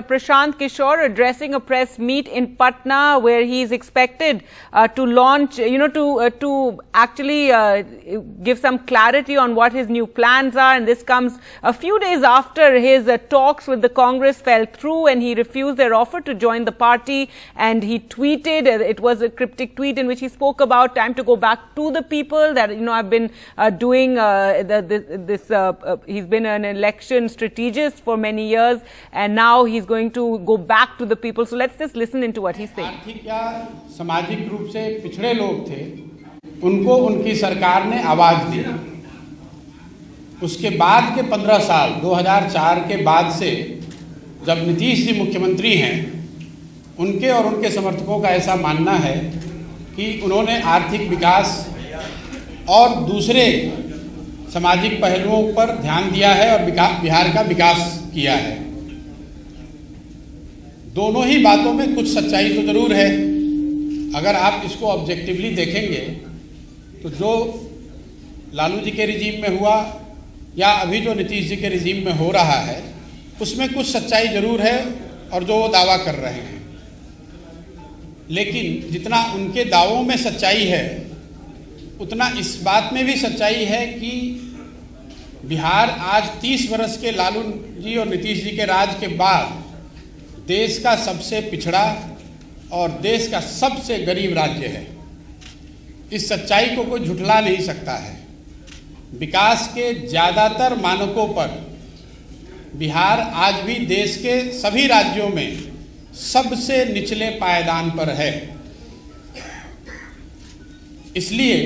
Prashant Kishore addressing a press meet in Patna, where he is expected to launch, to actually give some clarity on what his new plans are. And this comes a few days after his talks with the Congress fell through and he refused their offer to join the party. And he tweeted, it was a cryptic tweet in which he spoke about time to go back to the people, that, I've been doing he's been an election strategist for many years, and now he's going to go back to the people. So let's just listen into what he's saying. आर्थिक या सामाजिक रूप से पिछड़े लोग थे, उनको उनकी सरकार ने आवाज दी। उसके बाद के 15 साल 2004 के बाद से जब नीतीश जी मुख्यमंत्री हैं, उनके और उनके समर्थकों का ऐसा मानना है कि उन्होंने आर्थिक विकास और दूसरे सामाजिक पहलुओं पर ध्यान दिया है और बिहार का विकास किया है। दोनों ही बातों में कुछ सच्चाई तो जरूर है। अगर आप इसको ऑब्जेक्टिवली देखेंगे तो जो लालू जी के रिजीम में हुआ या अभी जो नीतीश जी के रिजीम में हो रहा है, उसमें कुछ सच्चाई जरूर है और जो वो दावा कर रहे हैं। लेकिन जितना उनके दावों में सच्चाई है, उतना इस बात में भी सच्चाई है कि बिहार आज 30 वर्ष के लालू जी और नीतीश जी के राज के बाद देश का सबसे पिछड़ा और देश का सबसे गरीब राज्य है। इस सच्चाई को कोई झुठला नहीं सकता है। विकास के ज़्यादातर मानकों पर बिहार आज भी देश के सभी राज्यों में सबसे निचले पायदान पर है। इसलिए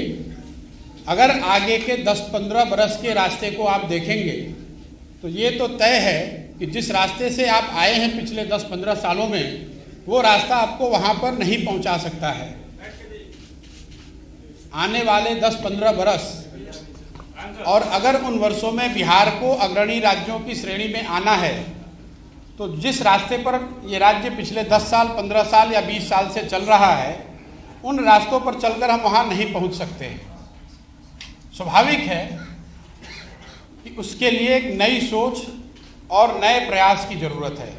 अगर आगे के 10-15 बरस के रास्ते को आप देखेंगे तो ये तो तय है कि जिस रास्ते से आप आए हैं पिछले 10-15 सालों में, वो रास्ता आपको वहाँ पर नहीं पहुँचा सकता है। आने वाले 10-15 बरस, और अगर उन वर्षों में बिहार को अग्रणी राज्यों की श्रेणी में आना है, तो जिस रास्ते पर ये राज्य पिछले 10 साल, 15 साल या 20 साल से चल रहा है, उन रास्तों पर चलकर हम वहाँ नहीं पहुँच सकते। स्वाभाविक है कि उसके लिए एक नई सोच और नए प्रयास की ज़रूरत है।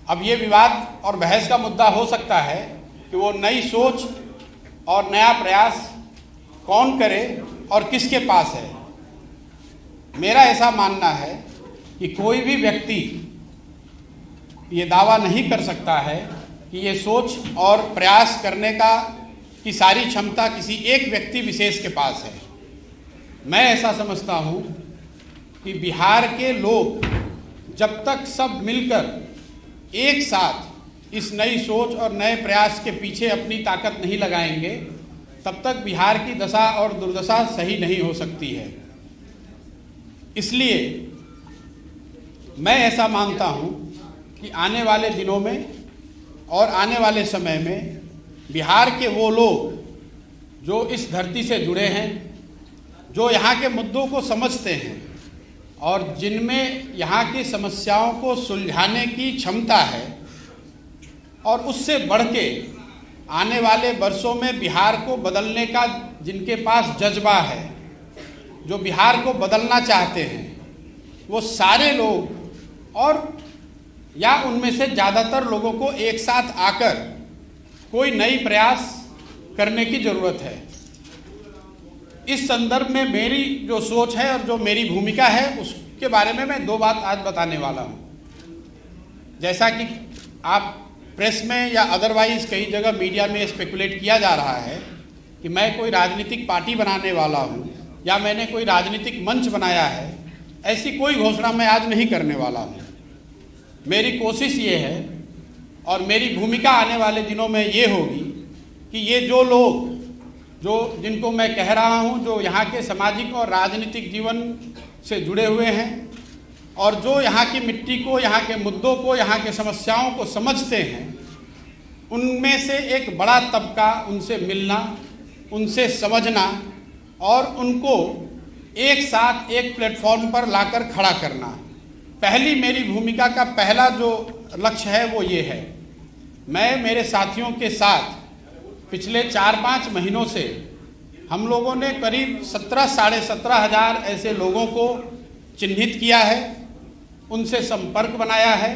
अब ये विवाद और बहस का मुद्दा हो सकता है कि वो नई सोच और नया प्रयास कौन करे और किसके पास है। मेरा ऐसा मानना है कि कोई भी व्यक्ति ये दावा नहीं कर सकता है कि ये सोच और प्रयास करने की सारी क्षमता किसी एक व्यक्ति विशेष के पास है। मैं ऐसा समझता हूँ कि बिहार के लोग जब तक सब मिलकर एक साथ इस नई सोच और नए प्रयास के पीछे अपनी ताकत नहीं लगाएंगे, तब तक बिहार की दशा और दुर्दशा सही नहीं हो सकती है। इसलिए मैं ऐसा मानता हूँ कि आने वाले दिनों में और आने वाले समय में बिहार के वो लोग जो इस धरती से जुड़े हैं, जो यहाँ के मुद्दों को समझते हैं और जिनमें यहाँ की समस्याओं को सुलझाने की क्षमता है, और उससे बढ़ के आने वाले वर्षों में बिहार को बदलने का जिनके पास जज्बा है, जो बिहार को बदलना चाहते हैं, वो सारे लोग और या उनमें से ज़्यादातर लोगों को एक साथ आकर कोई नई प्रयास करने की ज़रूरत है। इस संदर्भ में मेरी जो सोच है और जो मेरी भूमिका है, उसके बारे में मैं 2 बात आज बताने वाला हूँ। जैसा कि आप प्रेस में या अदरवाइज कई जगह मीडिया में स्पेकुलेट किया जा रहा है कि मैं कोई राजनीतिक पार्टी बनाने वाला हूँ या मैंने कोई राजनीतिक मंच बनाया है, ऐसी कोई घोषणा मैं आज नहीं करने वाला हूँ। मेरी कोशिश ये है और मेरी भूमिका आने वाले दिनों में ये होगी कि ये जो लोग जिनको मैं कह रहा हूँ, जो यहाँ के सामाजिक और राजनीतिक जीवन से जुड़े हुए हैं और जो यहाँ की मिट्टी को, यहाँ के मुद्दों को, यहाँ के समस्याओं को समझते हैं, उनमें से एक बड़ा तबका उनसे मिलना, उनसे समझना और उनको एक साथ एक प्लेटफॉर्म पर लाकर खड़ा करना। पहली मेरी भूमिका का पहला जो लक्ष्य है वो ये है। मैं मेरे साथियों के साथ पिछले 4-5 महीनों से हम लोगों ने करीब 17,500 ऐसे लोगों को चिन्हित किया है, उनसे संपर्क बनाया है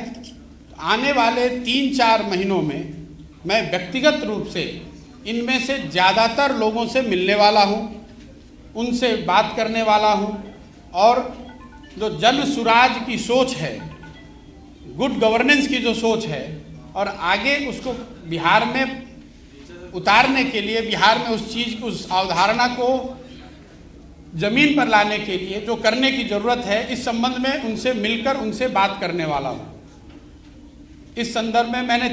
आने वाले 3-4 महीनों में मैं व्यक्तिगत रूप से इनमें से ज़्यादातर लोगों से मिलने वाला हूँ, उनसे बात करने वाला हूँ और जो जन सुराज की सोच है, गुड गवर्नेंस की जो सोच है और आगे उसको बिहार में उतारने के लिए, बिहार में उस चीज़, उस अवधारणा को जमीन पर लाने के लिए जो करने की ज़रूरत है, इस संबंध में उनसे मिलकर उनसे बात करने वाला हूँ। इस संदर्भ में मैंने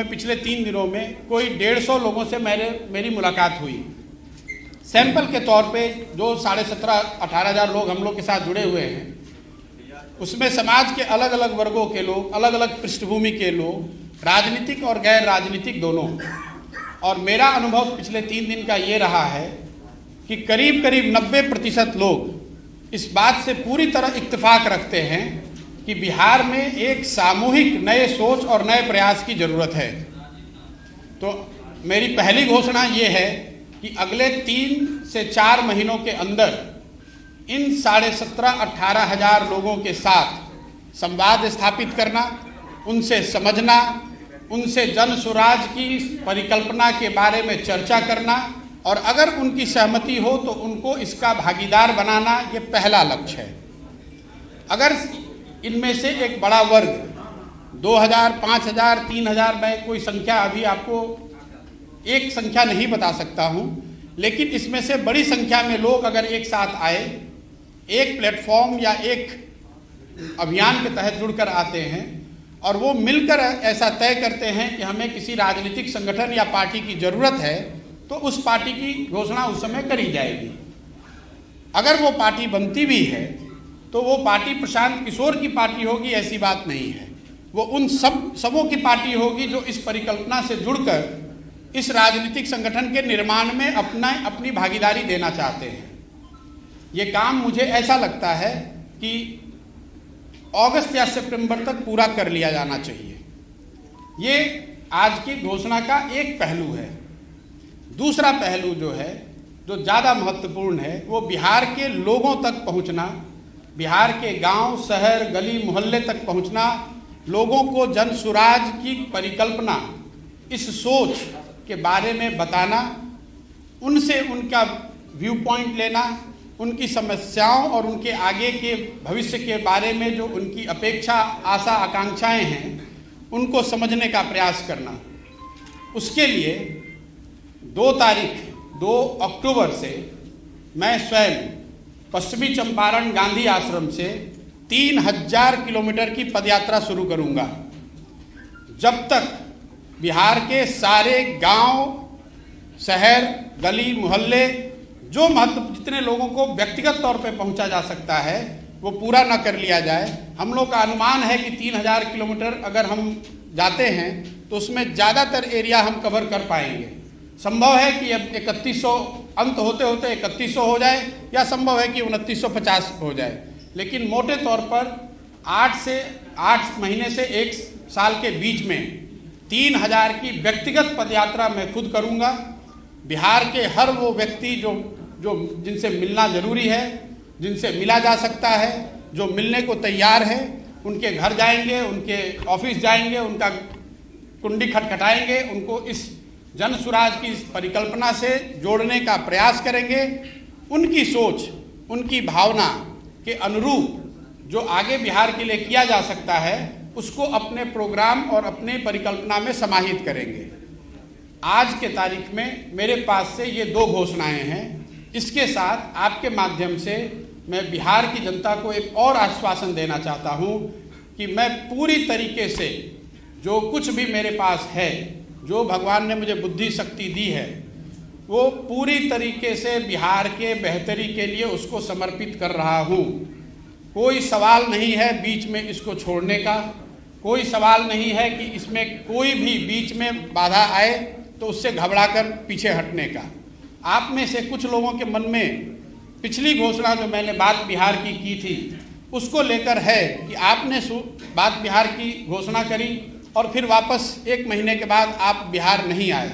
पिछले 3 दिनों में कोई 150 लोगों से मेरी मुलाकात हुई। सैंपल के तौर पे जो 17,500-18 हज़ार लोग हम लोग के साथ जुड़े हुए हैं, उसमें समाज के अलग अलग वर्गों के लोग, अलग अलग पृष्ठभूमि के लोग, राजनीतिक और गैर राजनीतिक दोनों। और मेरा अनुभव पिछले 3 दिन का ये रहा है कि करीब करीब 90% लोग इस बात से पूरी तरह इत्तेफाक रखते हैं कि बिहार में एक सामूहिक नए सोच और नए प्रयास की ज़रूरत है। तो मेरी पहली घोषणा ये है कि अगले 3 से 4 महीनों के अंदर इन 17,500-18 हज़ार लोगों के साथ संवाद स्थापित करना, उनसे समझना, उनसे जन सुराज की परिकल्पना के बारे में चर्चा करना और अगर उनकी सहमति हो तो उनको इसका भागीदार बनाना, ये पहला लक्ष्य है। अगर इनमें से एक बड़ा वर्ग 2,000, 5,000, 3,000, मैं कोई संख्या अभी आपको एक संख्या नहीं बता सकता हूं, लेकिन इसमें से बड़ी संख्या में लोग अगर एक साथ आए, एक प्लेटफॉर्म या एक अभियान के तहत जुड़कर आते हैं और वो मिलकर ऐसा तय करते हैं कि हमें किसी राजनीतिक संगठन या पार्टी की ज़रूरत है, तो उस पार्टी की घोषणा उस समय करी जाएगी। अगर वो पार्टी बनती भी है तो वो पार्टी प्रशांत किशोर की पार्टी होगी, ऐसी बात नहीं है। वो उन सबों की पार्टी होगी जो इस परिकल्पना से जुड़कर इस राजनीतिक संगठन के निर्माण में अपनी भागीदारी देना चाहते हैं। ये काम मुझे ऐसा लगता है कि अगस्त या सितंबर तक पूरा कर लिया जाना चाहिए। ये आज की घोषणा का एक पहलू है। दूसरा पहलू जो है, जो ज़्यादा महत्वपूर्ण है, वो बिहार के लोगों तक पहुंचना, बिहार के गांव, शहर, गली मोहल्ले तक पहुंचना, लोगों को जन सुराज की परिकल्पना, इस सोच के बारे में बताना, उनसे उनका व्यू पॉइंट लेना, उनकी समस्याओं और उनके आगे के भविष्य के बारे में जो उनकी अपेक्षा, आशा, आकांक्षाएं हैं, उनको समझने का प्रयास करना। उसके लिए 2 अक्टूबर से मैं स्वयं पश्चिमी चंपारण गांधी आश्रम से 3,000 किलोमीटर की पदयात्रा शुरू करूंगा। जब तक बिहार के सारे गांव, शहर, गली मोहल्ले, जो जितने लोगों को व्यक्तिगत तौर पे पहुंचा जा सकता है, वो पूरा न कर लिया जाए। हम लोग का अनुमान है कि 3,000 किलोमीटर अगर हम जाते हैं तो उसमें ज़्यादातर एरिया हम कवर कर पाएंगे। संभव है कि अब 3100 अंत होते होते 3100 हो जाए, या संभव है कि 2950 हो जाए, लेकिन मोटे तौर पर 8 महीने से 1 साल के बीच में 3,000 की व्यक्तिगत पदयात्रा मैं खुद करूंगा। बिहार के हर वो व्यक्ति जो जिनसे मिलना जरूरी है, जिनसे मिला जा सकता है, जो मिलने को तैयार है, उनके घर जाएंगे, उनके ऑफिस जाएंगे, उनका कुंडी खटखटाएंगे, उनको इस जन सुराज की परिकल्पना से जोड़ने का प्रयास करेंगे। उनकी सोच, उनकी भावना के अनुरूप जो आगे बिहार के लिए किया जा सकता है, उसको अपने प्रोग्राम और अपने परिकल्पना में समाहित करेंगे। आज के तारीख में मेरे पास से ये 2 घोषणाएं हैं। इसके साथ आपके माध्यम से मैं बिहार की जनता को एक और आश्वासन देना चाहता हूं कि मैं पूरी तरीके से जो कुछ भी मेरे पास है, जो भगवान ने मुझे बुद्धि शक्ति दी है, वो पूरी तरीके से बिहार के बेहतरी के लिए उसको समर्पित कर रहा हूँ। कोई सवाल नहीं है बीच में इसको छोड़ने का, कोई सवाल नहीं है कि इसमें कोई भी बीच में बाधा आए तो उससे घबराकर पीछे हटने का। आप में से कुछ लोगों के मन में पिछली घोषणा जो मैंने बात बिहार की थी, उसको लेकर है कि आपने बात बिहार की घोषणा करी और फिर वापस 1 महीने के बाद आप बिहार नहीं आए।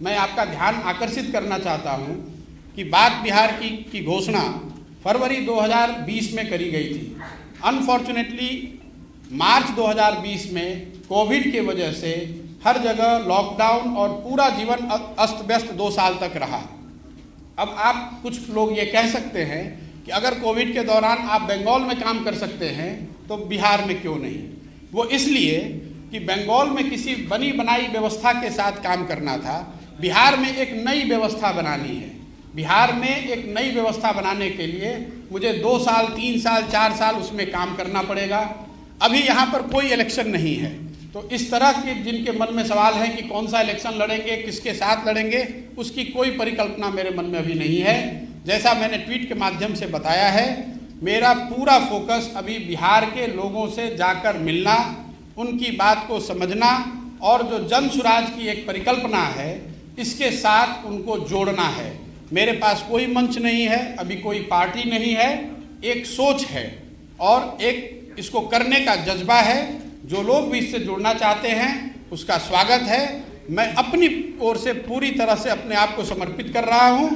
मैं आपका ध्यान आकर्षित करना चाहता हूं कि बात बिहार की घोषणा फरवरी 2020 में करी गई थी। अनफॉर्चुनेटली मार्च 2020 में कोविड की वजह से हर जगह लॉकडाउन और पूरा जीवन अस्त व्यस्त 2 साल तक रहा। अब आप कुछ लोग ये कह सकते हैं कि अगर कोविड के दौरान आप बंगाल में काम कर सकते हैं तो बिहार में क्यों नहीं। वो इसलिए कि बंगाल में किसी बनी बनाई व्यवस्था के साथ काम करना था, बिहार में एक नई व्यवस्था बनानी है। बिहार में एक नई व्यवस्था बनाने के लिए मुझे 2 साल 3 साल 4 साल उसमें काम करना पड़ेगा। अभी यहाँ पर कोई इलेक्शन नहीं है, तो इस तरह के जिनके मन में सवाल है कि कौन सा इलेक्शन लड़ेंगे, किसके साथ लड़ेंगे, उसकी कोई परिकल्पना मेरे मन में अभी नहीं है। जैसा मैंने ट्वीट के माध्यम से बताया है, मेरा पूरा फोकस अभी बिहार के लोगों से जाकर मिलना, उनकी बात को समझना और जो जन सुराज की एक परिकल्पना है इसके साथ उनको जोड़ना है। मेरे पास कोई मंच नहीं है, अभी कोई पार्टी नहीं है, एक सोच है और एक इसको करने का जज्बा है। जो लोग भी इससे जुड़ना चाहते हैं उसका स्वागत है। मैं अपनी ओर से पूरी तरह से अपने आप को समर्पित कर रहा हूं।